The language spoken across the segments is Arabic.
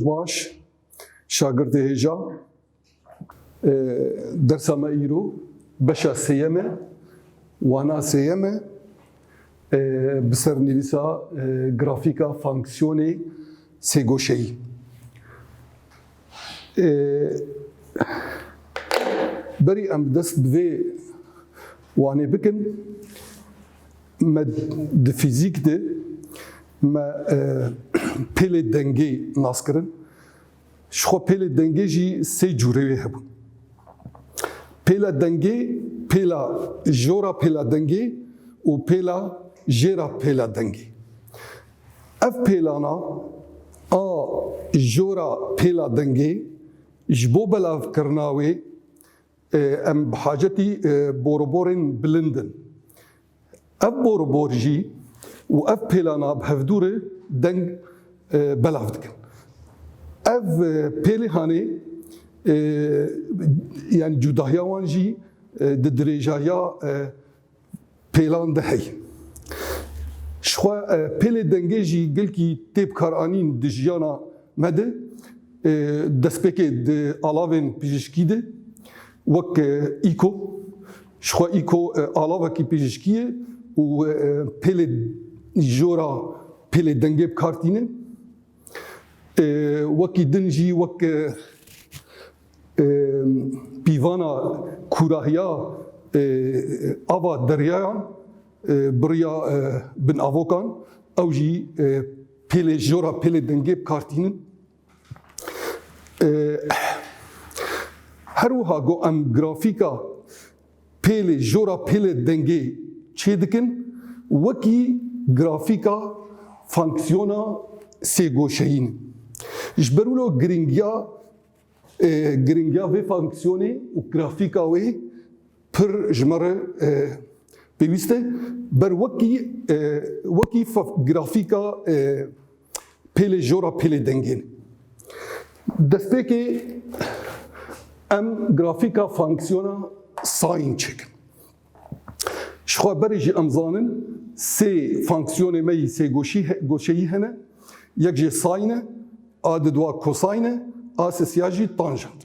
روج باش شاگرد هجا درس ما ايرو بشا سيمه وانا سيمه بسر نویسا گرافیکا فانکسیونی سگوشه‌ای بری ام دست به وانه بکن ما د فیزیک ده ما پل دنگی ناس کرن شخو پل دنگی جی سه جوره هبون پل دنگی پل جورا پل دنگی و پل جرا پل دنگی اف پلانا جورا پل دنگی جبو بلاف کرناوی ام بحاجتي بوربورين بلندن اف بوربورجي واف بيلانا بهفدوري دنگ بلافتكن اف بيلي هاني يعني جداهيا وانجي دريجايا بيلان دهي شخوا بيلي دنگيجي قلكي تيب كارانين دجيانا مده دسبكي د الاوين بيجشكي ده وك ايكو شخوا ايكو علاوه کی پیشکیه و پل جورا پل دنگه بکارتینه وکی دنجی وک پیوانا کوراهیا آوا دریایان بریا بن آوکان او جی پل جورا پل دنگه بکارتینه هر وها گو ام گرافیکا پیل جورا پیل دنگی چه دکن وکی گرافیکا فانکسیونا سه گوشهین جبرولو گرینگیا و فانکسیونی و گرافیکا وی پر جمره پیوسته بر وکی گرافیکا پیل جورا پیل دنگین دسته که ام گرافیکا فانکسیونا ساین چکن شخوا برجی امزانن سه فانکسیون می سه گوشهی هنه یک جه ساینه آد دوا کوساینه آسسیاجی تانجنت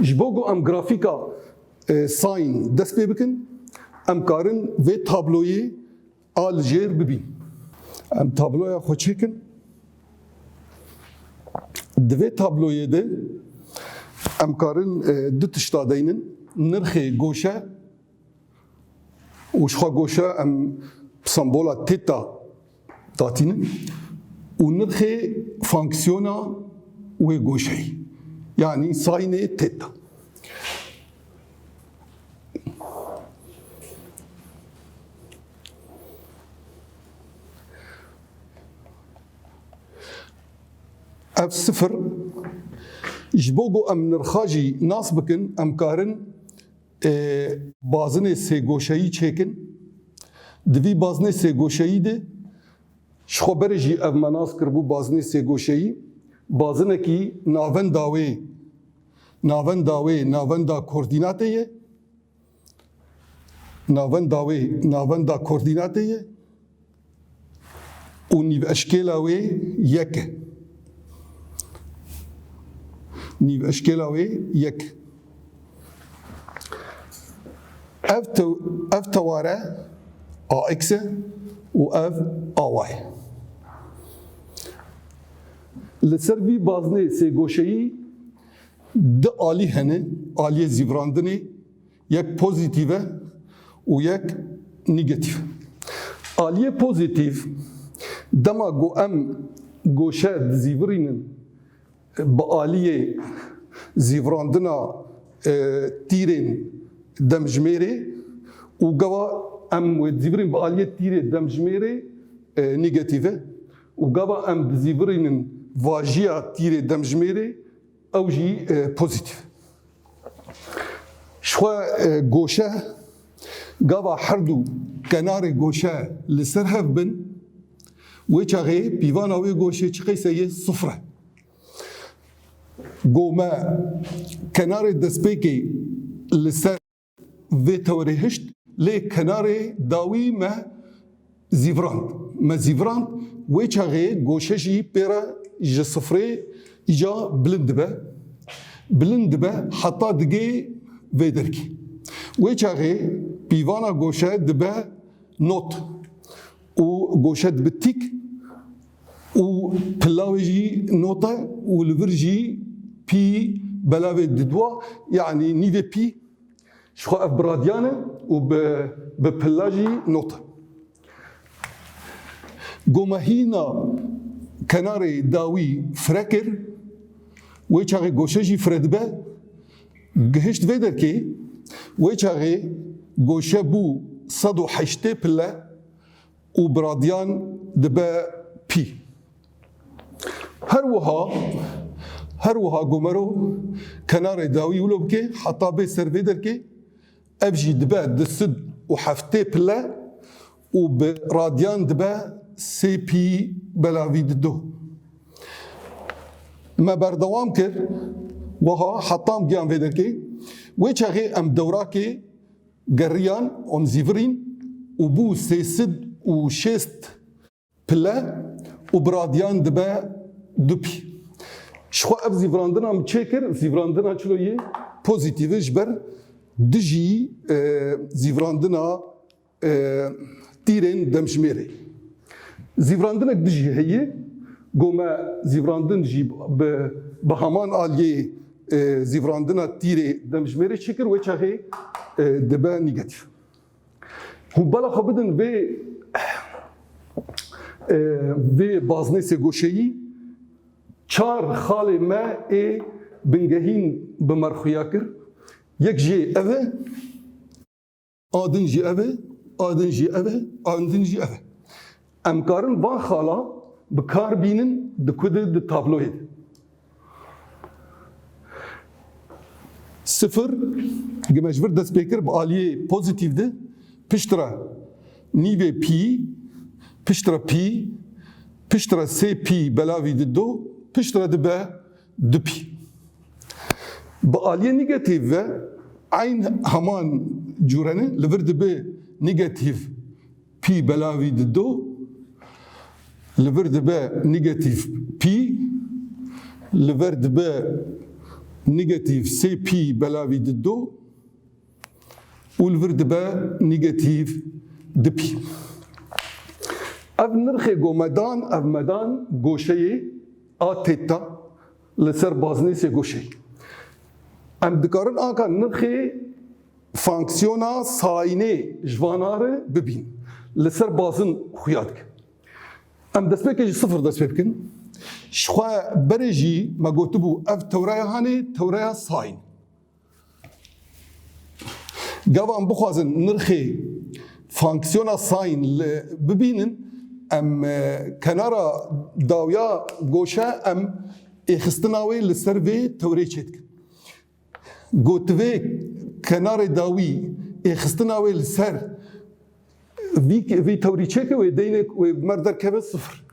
جبوگو ام گرافیکا ساین دست پی بکن ام کارن و تابلوی آل جیر ببین ام تابلویا خو چکن دوی تابلوی ده ام کارن دو تشتادینن نرخ گوشه وشخوا گوشه ام سمبولا تیتا داتینن و نرخ فانکسیونا و گوشه یعنی ساین تیتا اف صفر جبوگو ام نرخاجی ناس بکن ام کارن بازن سه گوشهی چکن دوی بازن سه گوشهی ده شخو برجی اف مناس کربو بازن سه گوشهی بازنه کی ناوندا کوردیناته یه ناوندا کوردیناته یه و نیو اشکیلاوی یکه نیو اشکیلاوی یک اف تواره آ اکس و اف آوای لسر وی بازنه سه گوشهی ده آلی هنه آلی زیوراندنی یک پوزیتیوه و یک نیگتیو آلی پوزیتیو دما گو ام گوشه زیورینن با آلیه زیوراندنا تیرین دمجمیره و گوا ام زیورین با آلیه تیره دمجمیره نیگتیوه و گوا ام زیورین واجیا تیره دمجمیره او جی پوزیتیو شوا گوشه گوا هردو کنار گوشه لسر هف بن و چاقه پیوانا وی گوشه چقی سیه صفره گوما کنار دستپیکی لسر و توری هشت لی کنار داوی ما زیوراند و چاقه گوشه جی پیرا جي صفري إجا بلند به حتى دقي فيدركي ويشاغي بيفانا غوشة دبه نوت وغوشة دبتيك وبلاويجي نوتة والفرجي بي بلاوي ددوا يعني نيفي بي شخو اف براديانه وببلاجي نوتة قومهينا كناري داوي فركر ويشاغي غوشجي فردبه گهشت ویدر که ویچاغی گوشه بو 108 پله و برادیان دبه پی هر وها گمرو کنار داوی ولو بکه حتی به سر ویدر که افجی دبه دسد و حفته پله و برادیان دبه سی پی بلاوی دو ما بردوام کرد وها حطام جام في ذلك ويشاغي ام دوراكي قريان ام زيفرين وبو سيسد وشيست بلا وبراديان دبا دوبي شخو اف زيفراندنا متشكر زيفراندنا شلو يه بوزيتيف جبر دجي زيفراندنا تيرين دمشميري زيفراندنا دجي هي قوما زيفراندن جي بهمان آلية زيفراندنا تيري دمجميري شكر ويشاغي دبا نيجاتيف هم بالا خبدن في بازنسي غوشيي چار خالي ما بنجهين بمرخياكر يك جي أبا آدن جي أبا آدن جي أبا آدن جي أبا أمكارن وان خالا بكار بينن دكود التابلويد صفر جماجبر دست بكر بآلية بوزيتيف ده بشترا نيفي بي بشترا بي بشترا سي بي بلاوي دو بشترا دبا دو بي بآلية نيجاتيف عين همان جورانه لفرد ب نيجاتيف بي بلاوي دو لفرد ب نيجاتيف بي لفرد ب نيجاتيف سي بي بلاوي دو والفرد با نيجاتيف دي بي اف نرخي جو مدان اف مدان غوشي ا تيتا لسر بازني سي غوشي ام دكارن اكا نرخي فانكسيونا سايني جوانار ببين لسر بازن خوياتك ام دسبك صفر دسبكن شخوا برجي ما قلتبو اف تورايا هاني تورايا ساين قاوان بخوازن نرخي فانكسيونا ساين ببينن ام كنارا داويا غوشا ام اخستناوي لسرفي توري تشيتك قوتوي كنارا داوي اخستناوي لسر في توري تشيك ودينك ومردر كبه صفر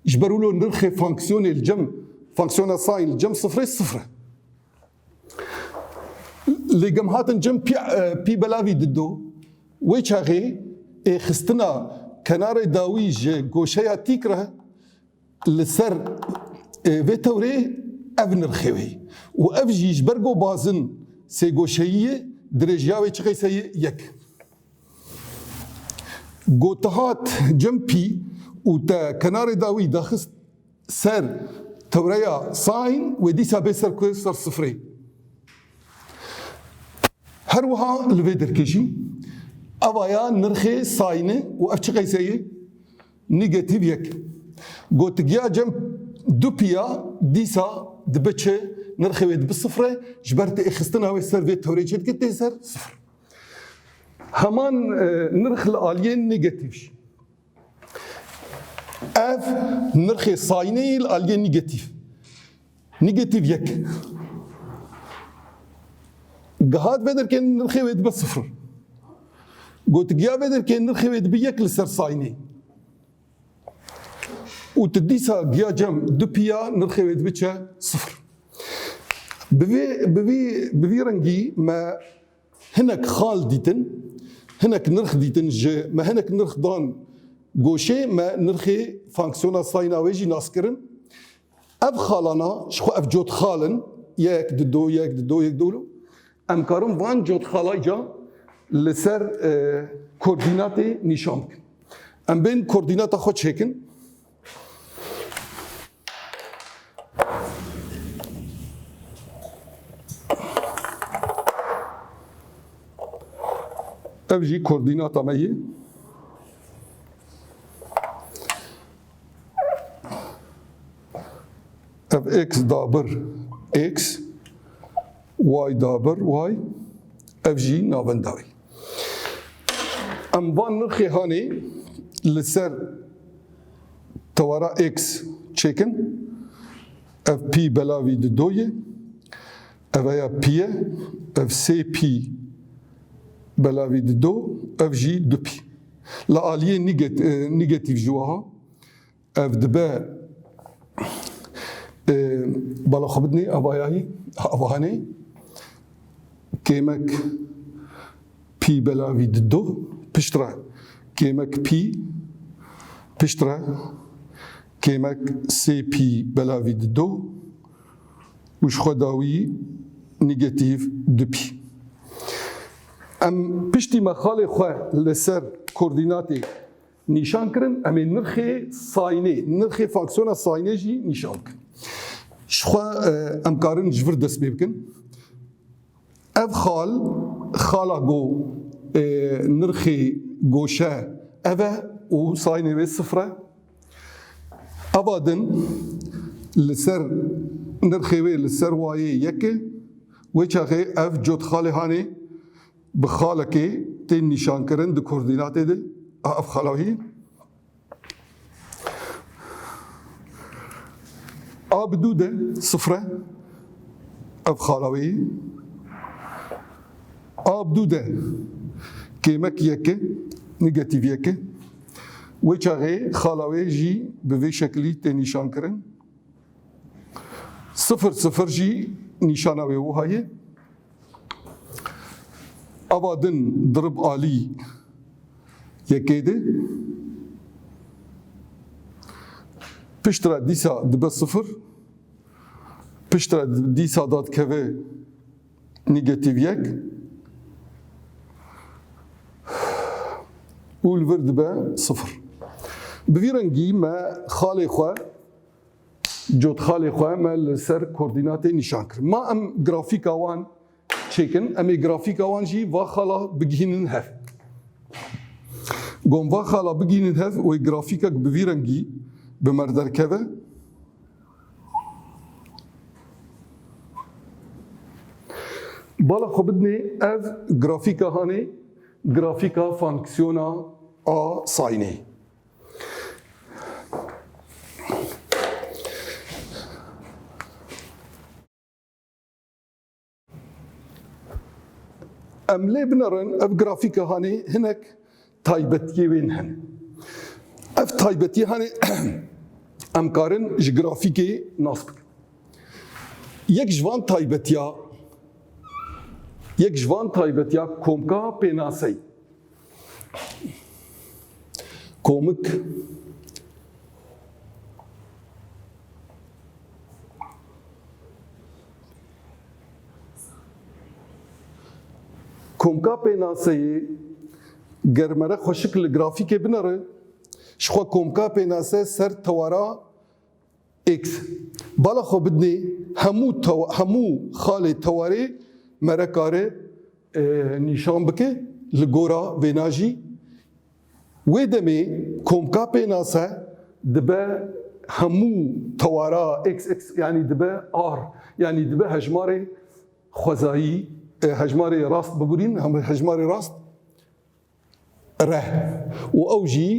يجبروا له نرخي فانكسيون الجم فانكسيون ساين الجم صفر اللي جمهات الجم بي بلاوي ددو ويشاغي خستنا كنار داويج غوشيا تيكره لسر فيتوري ابن الخوي وافجي يجبرقو بازن سي غوشيه درجاوي تشخي سي يك غوتهات جمبي وتا كنار داوي داخس سر توريا ساين وديسا بيسر كويسر صفري هروها الفيدر كيجي أوايا نرخي ساينة وأفتشقي سيء نيجاتيف يك قلت جيا جنب دوبيا ديسا دبتشة نرخي ويد بالصفرة جبرت إخستنا ويسر في توريجت كنت يسر صفر همان نرخ الآليين نيجاتيف اف نرخي ساينة الآليين نيجاتيف يك قهاد بدر كان نرخي ويد بالصفر قلت جيا بدر كان نرخي ويد بيك لسر سايني وتديسا جيا جم دوبيا نرخي ويد بيتشا صفر بفي رنجي ما هناك خال ديتن هناك نرخ ديتن ما هناك نرخ دان غوشي ما نرخي فانكسيونا ساينا ويجي ناسكرن اف خالنا شخو اف جوت خالن يك دو يك دو يك دولو ام كارم وان جوت خالايجا لسر كورديناتي نشان بكن ام بين كورديناتا خو تشيكن اف جي كورديناتا ماي اف اكس دابر اكس واي دابر واي اف جي نافنداوي ام فان نرخي هاني لسر توارا اكس تشيكن اف بي بلاوي دوية اف يا بي اف سي بي بلاوي دو اف جي دو بي لا اليه نيجاتيف جواها اف دبا بالا خبدني اباياي اباهاني كيمك بي بلاوي دو بشترا كيمك بي بشترا كيمك سي بي بلاوي دو وش خداوي نيجاتيف دو بي ام بشتي مخالي خوا لسر كورديناتي نشان كرن ام نرخي صايني نرخي فانكسيون صايني جي نشان كرن شخوا ام كارن جفر دس بيبكن اف خالا جو نرخي جوشا افا و صايني بي صفرة ابادن لسر نرخي بي لسر واي يكي ويشاخي اف جوت خالي هاني بخالكي تين نشان كرن دي كورديناتي دي اف خالاوهي ابدو ده صفرة اف خالاوهي ابدو ده كيمك يكي نيجاتيف يكي ويشاغي خالاوي جي بفي شكلي تي نشان كرن صفر صفر جي نشاناوي وهاي ابادن ضرب آلي يكيدي بشترا ديسا دبا صفر بشترا ديسا داد كوي نيجاتيف يك والفرد با صفر بفيرنجي ما خالي خوا جوت خالي خوا ما لسر كورديناتي نشان كر ما ام جرافيكا وان تشيكن امي جرافيكا وان جي واخالا بجينن هف قوم واخالا بجينن هف وي جرافيكا بفيرنجي بمردر كذا بالا خو بدني اف جرافيكا هاني جرافيكا فانكسيونا ا صايني ام لي بنرن اف جرافيكا هاني هناك تايبتي وين هن اف تايبتي هاني ام كارن جغرافيكي ناسبك يك جوان تايبتيا یک جوان تایبەتیا کۆمکە پێناسەی کۆمک کۆمکە پێناسەیê گەرمەرە خۆشک li grafîkê binêre ji xwe kۆmka pênase ser tewara x bala xwe bidinê hemû xalê tewarê merekare nîşan bike li gora vênajî wê demê komka pênase dibe hemû tewara x yanî dibe r yanî dibe hejmarê xwezayî hejmarê rast bigurîn hejmarê rast re û ew jî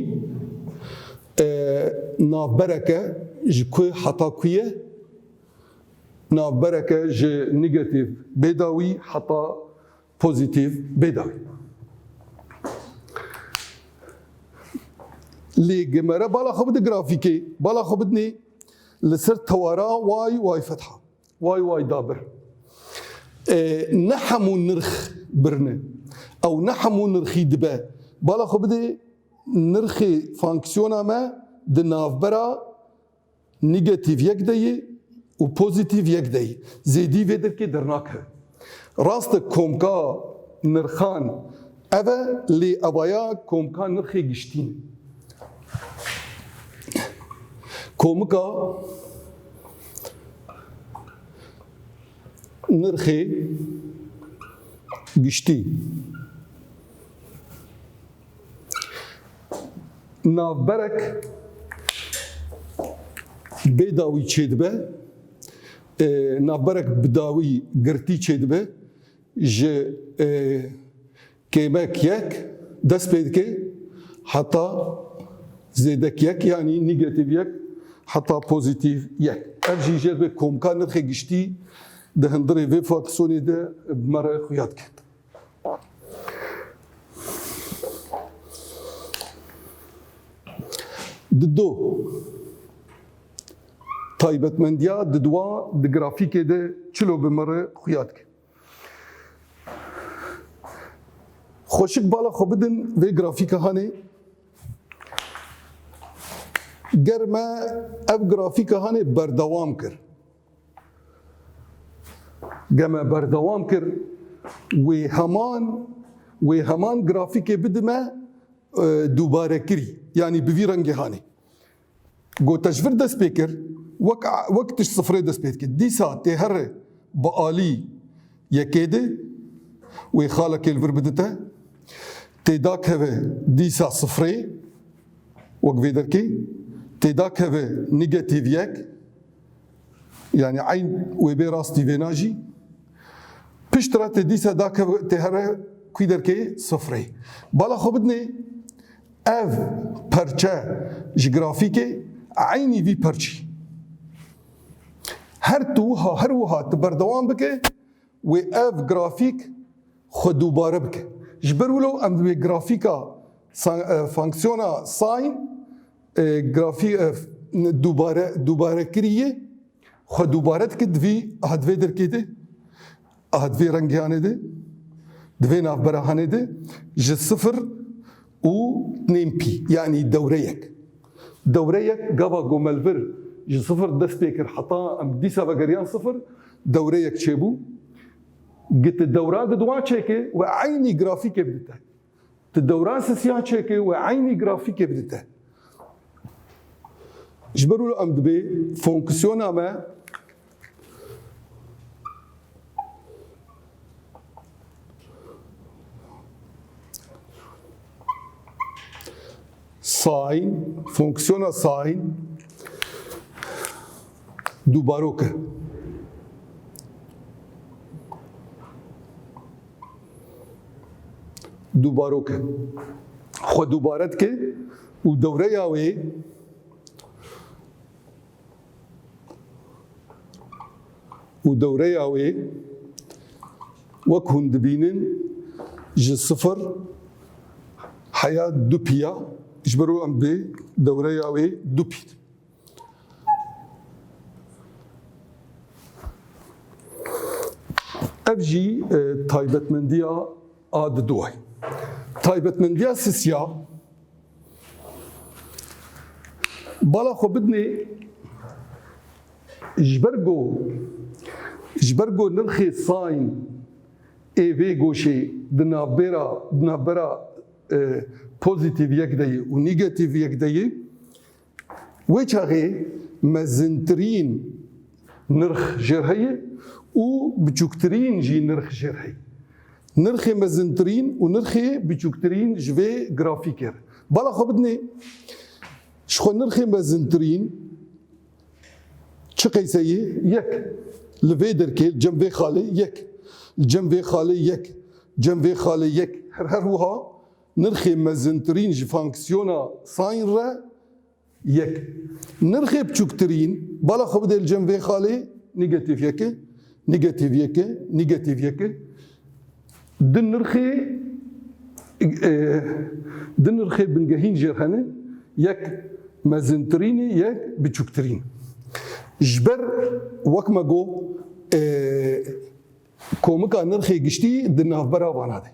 navbereke ji ku heta ku ye navbereke ji negatif bêdawî heta pozitif bêdawî. Lê gemere bala xwe bide grafîkê, bala xwe bidinê li ser tewara y fetha, y dabir. Ne hemû nirx birine, ew ne hemû nirxî dibe. Bala xwe bide nirxê fonksiyona me di navbera negatif yek de ye و پوزیتیو یک دی زیدی ویدر که درناکه راست کومکا نرخان اوه لی اویا کومکا نرخی گشتین کومکا نرخی گشتی نافبرک بداوی چید به نافبرک بداوی گرتی چید به ج کمک یک دست پید که حتی زیدک یک یعنی نیگاتیو یک حتی پوزیتیو یک ارجی جد به کومکان نرخی گشتی ده هندری وی فاکسونی ده بمره خویاد کرد دو تایبەتمەندیە ددوا di grafîkê de çilo bi me re xuya dike. Xweşik bala xwe bidin vê grafîka hanê ger me ev grafîka hanê berdewam kir. Ger me berdewam kir wê heman grafîkê bidime dubarekirî yani bi vî rengê hanê. Gotejvir dest pê kir وەک تش سفرê dest pê dike dîsa tê here bi alî yekê de wê xalekê li vir bidite tê dakeve dîsa sifrê wek vê derkê tê dakeve negatîv yek yani eyn wê bê rastî vê najî piştre tê dîsa dakeve tê here kwî derkê sifrê bala xwe bidinê ev perçe ji grafîkê eynî vî perçî her wiha tu berdewam bike wê ev grafîk xwe dubare bike ji ber wilo em wê grafîka fonksiyona sin dubarekiriyê xwe dubare dike divê vê derkê de vê rengihanê de di vê navberahanê de ji sifir û nêm pî yani dewreyek dewreyek gava gomelvir ji sifir dest pê kir heta em dîsa vegeriyan sifir dewreyek çêbû gite dewran di duan çêkê we eynî grafîkê bidite ti dewran sisiya çêkê we eynî grafîkê bidite ji ber wilo em dibê fonksiyona me sin fonksiyona sin dubaroke xwe dubare dike û dewreya wê wek hûn dibînin ji sifir heya du pîya ji ber em bê dewreya wê du pî ev jî taybetmendiya a di duay taybetmendiya sisiya bala xwe bidinê ji ber got nirxê sin ê vê goşê di navbera pozîtîv yek deyê û negatîv yek deyê wê çaxê mezintirîn nirx jêr heye û biçûktirîn jî nirx jêr heye nirxê mezintirîn û nirxê biçûktirîn ji vê grafîkê re bala xwe bidinê ji xwe nirxê mezintirîn çi qeyseyê yek li vê derkê cem vê xalê yek cem vê xalê yek cem vê xalê yek her wiha nirxê mezintirîn ji fonksiyona sin re yek nirxê biçûktirîn bala xwe bide li cem vê xalê negatîv yeke negatîv yeke negatîv yeke di nirxê bingehîn jêr hene yek mezintirînê yek biçûktirîn ji ber wek me got komika nirxê giştî di navbera wana de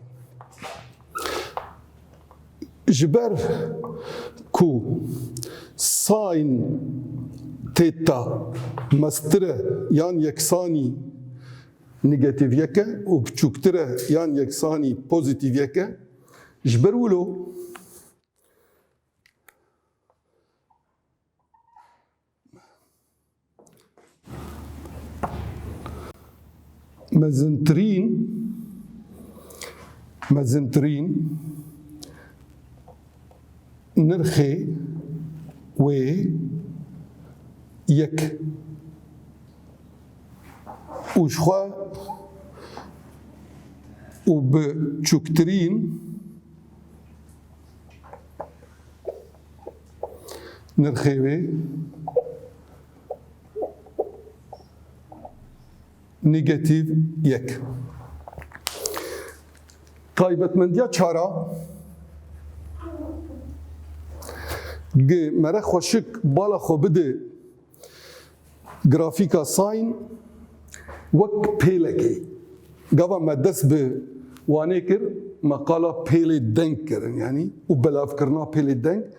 ji ber ku sin تيتا مسترة يان يكساني نيجاتيف يكا وبتشوكترة يان يكساني بوزيتيف يكا جبرولو مزنترين نرخي و يك وشخوا وبتشوكترين نرخي و نيجاتيف يك تايبت من ديا چارا مرا خوشك بالا خو بده گرافيكا ساين وك بيلكي قبل ما دس ب وانيكر مقالة بيلي دنكر يعني وبلا فكرنا بيلي دنك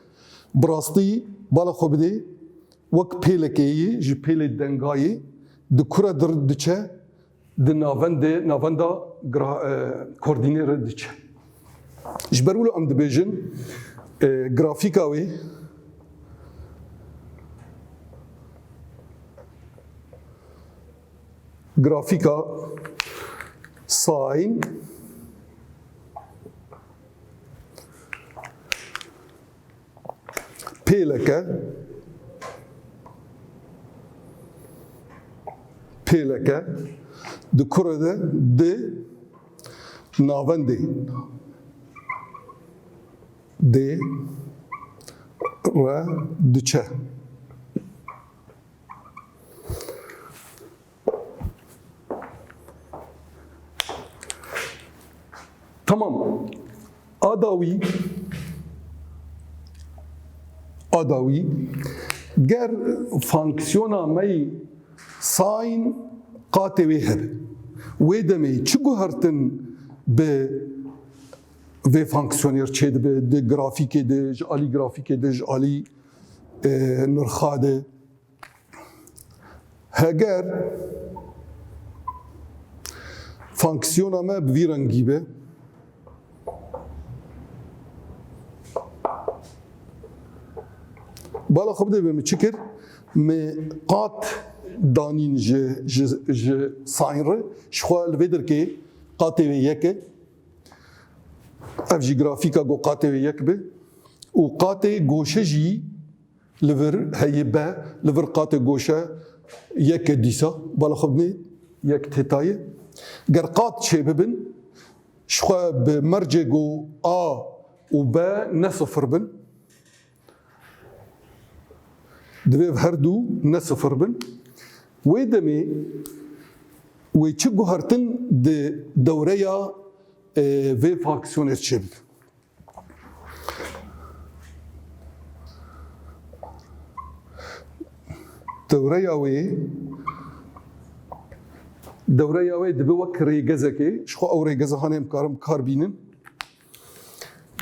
براستي بالا خو بده وك بيلكي جي بيلي دنگاي دكورا در دچه د ناوندا کوردینر دچه جبرولو ام دبیجن گرافیکا وی گرافیکا ساين بيلكا د کره ده د ناونده د و دچه tamam adawi ger fonksiyona me ساين قاتي ويهب ويدمي چگو هرتن به في فانكسيونير تشيد به جرافيكي دي جالي جرافيكي دي جالي نرخاده هاجر فانكسيونا ما بفيرنجي به بالا خبده بمتشكر مقات دانين ج ساينر شخوا الفيدر كي قاتي ويك اف جي جرافيكا جو قاتي ويك به وقاتي غوشه جي لفر هيبه لفر قاتي غوشه يك ديسا بالا خبني يك تيتاي قرقات شيببن شخوا بمرجع جو ا وب نصفر بن دبيب هردو نصفر بن ويدمي ويتشجو هرتن دوريا في فاكسيونير تشيب دوريا وي دبوك ريغزكي شخو او ريغزا هانم كاربينن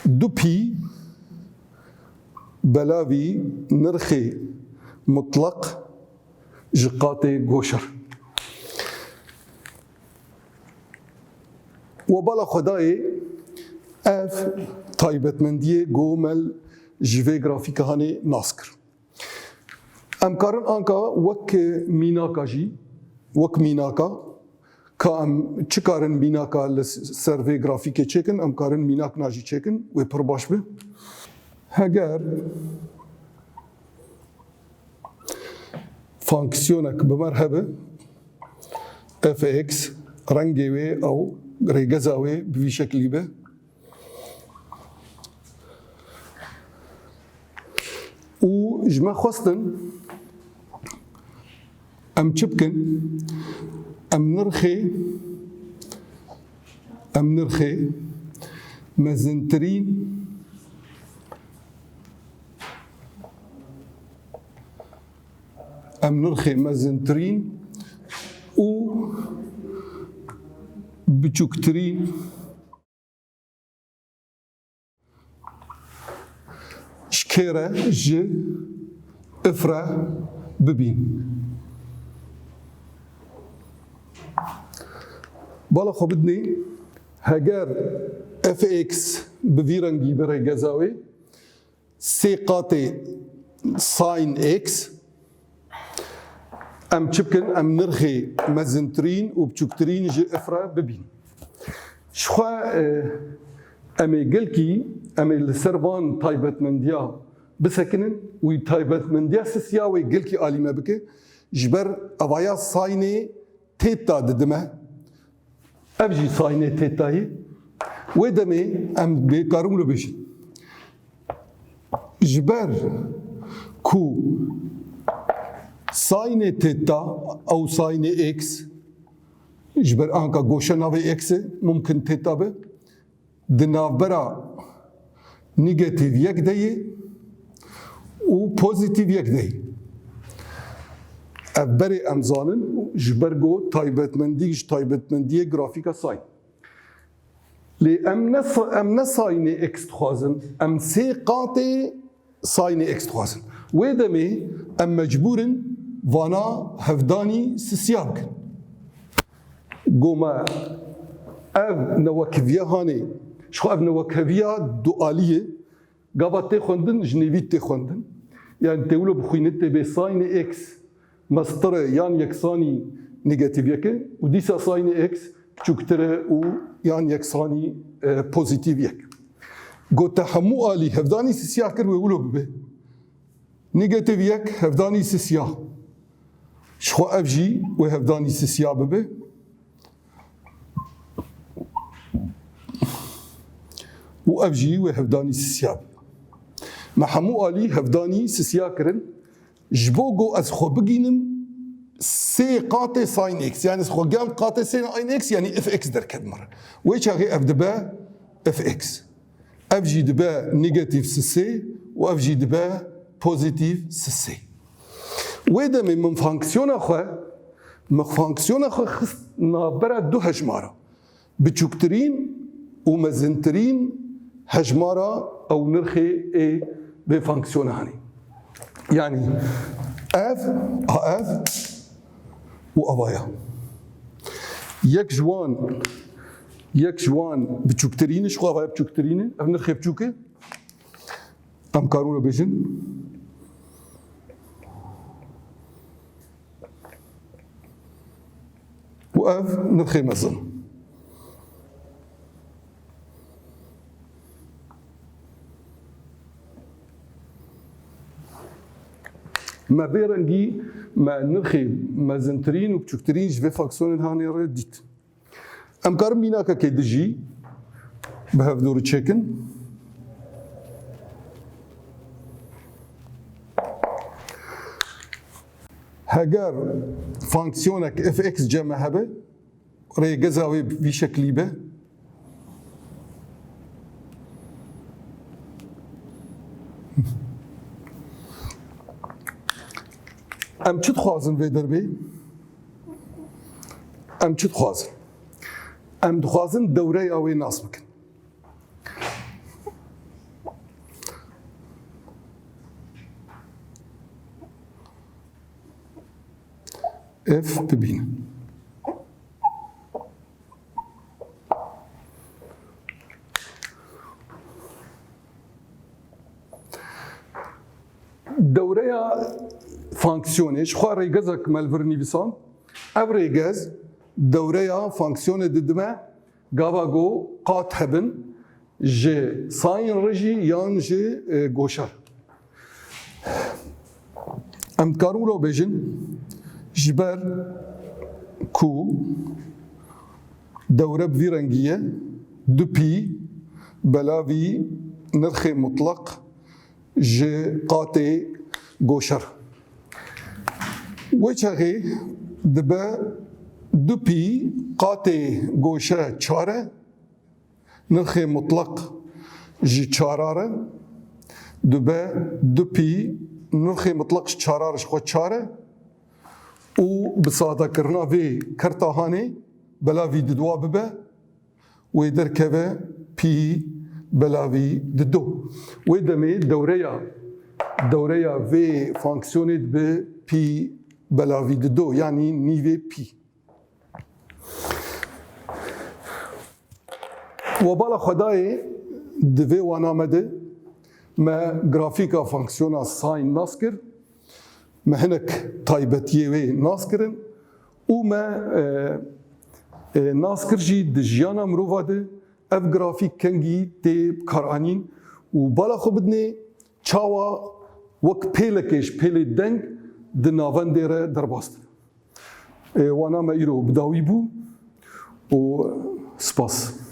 دو بي بلاوي نرخي مطلق جقاتي غوشر وبالا خداي اف تايبت منديه جومل جيفي جرافيكا هاني ناسكر امكارن انكا وك ميناكا جي وك ميناكا كام چكارن ميناكا سيرفي جرافيكي چيكن امكارن ميناك ناجي چيكن و پرباش به هگر فانكسيونك بمرحبة اف اكس رنجوي او ريغزاوي بفي شكل به و جمع خواستن ام چبكن ام نرخي مزنترين ام نرخي مزنترين و بچوكترين شكيرة ج افرا ببین. بالا خو بدنی هەگەر fx bi vî rengî bire geza wê sê qatê sin x em çi bikin em nirxê mezintirîn û biçûktirîn ji if re bibîn. Ji xwe em ê gelkî em ê li ser van taybetmendiya bisekinin û taybetmendiya sisiya wê gelkî alî me bike ji ber evaya sinê têta didime. Ev jî sinê têtayê wê demê em bêkarim li bêjin. Ji ber ku sinê têta ew sinê x ji ber anka goşa navê xê mumkin têta be di navbera negatif yek deyê û pozitif yek deyê. Ev berê em zanin ji ber got taybetmendî ji taybetmendiyê grafîka sin. Lê em ne sinê x dixwazin, em sê qatê sinê x dixwazin. Wê demê em mecbûrin vana hevdanî sisiya bikin. Goma ev newekeviya hanê, ji xwe ev newekeviya dualiyê gava tê xwendin ji nêvî tê xwendin. Yani tê wilo bixwînit tê bê sinê x mestere yan yeksanî negatif yeke û dîsa sinê x biçûktir û yan yeksanî pozitif yek. Gote hemû alî hevdanî sisiya kir wê wilo bibe. Negatif yek hevdanî sisiya. Ji xwe ev jî wê hevdanî sisiya bibe. û ev jî wê hevdanî sisiya bibe. Me hemû alî hevdanî sisiya kirin ji bo got ez xwe bigînim sê qatê sin x yani ez xwe gem qatê sin x yani fx derket mir. Wê çaxê ev dibe fx. Ev jî dibe negatif sisê û ev jî dibe pozitif sisê. Wê demê min fonksiyona xwe xist navbera du hejmara. Biçûktirîn û mezintirîn hejmara ew nirxê ê vê fonksiyona hanê. Yani ev û evaya. Yek ji wan biçûktirînê ji xwe evaya biçûktirînê ev nirxê biçûk e em karûne bêjin û ev nirxê mezin. Me bê rengî me nirxê mezintirîn û biçûktirîn ji vê fonksiyonên hanê re dît. Em karin mînakekê dijî bi hevdorî çêkin. Heger fonksiyonek fx ceme hebe rêgeza wê vî şeklî be. Em çi dixwazin vê derbê? Em çi dixwazin? Em dixwazin dewreya wê nas bikin. F bibînin. Dewreya fonksiyonê ji xwe rêgezek melvir nivîsan, ev rêgez dewreya fonksiyonê didime gava got qat hebin ji sin re jî yan ji goşar. Em dikarin wilo bêjin ji ber ku dewre bi vî rengî ye du pî belavî nirxê mutlaq ji qatê goşar. Wê çaxê dibe du pî qatê goşe çar e nirxê mutlaq ji çarar e dibe du pî nirxê mutlaq ji çarar ji xwe çar e û bi sadekirina vê kerta hanê belavî di dwa bibe wê derkeve pî belavî di do. Wê demê dewreya vê fonksiyonê dibe بي بلاوی دو یعنی نیوه پی و بالا خدای دوی وانا مده ما گرافیکا فانکسیونا ساین ناس کر ما هنک تایبتیه وی ناس کرن و ما ناس کر جی دجیانا مروفا ده اف گرافیک کنگی تی بکارانین و بالا خو بدنه چاوا وک پیلکش پیل دنگ ده ناون دیره درباست وانا ما ایرو بداوی بو و سپاس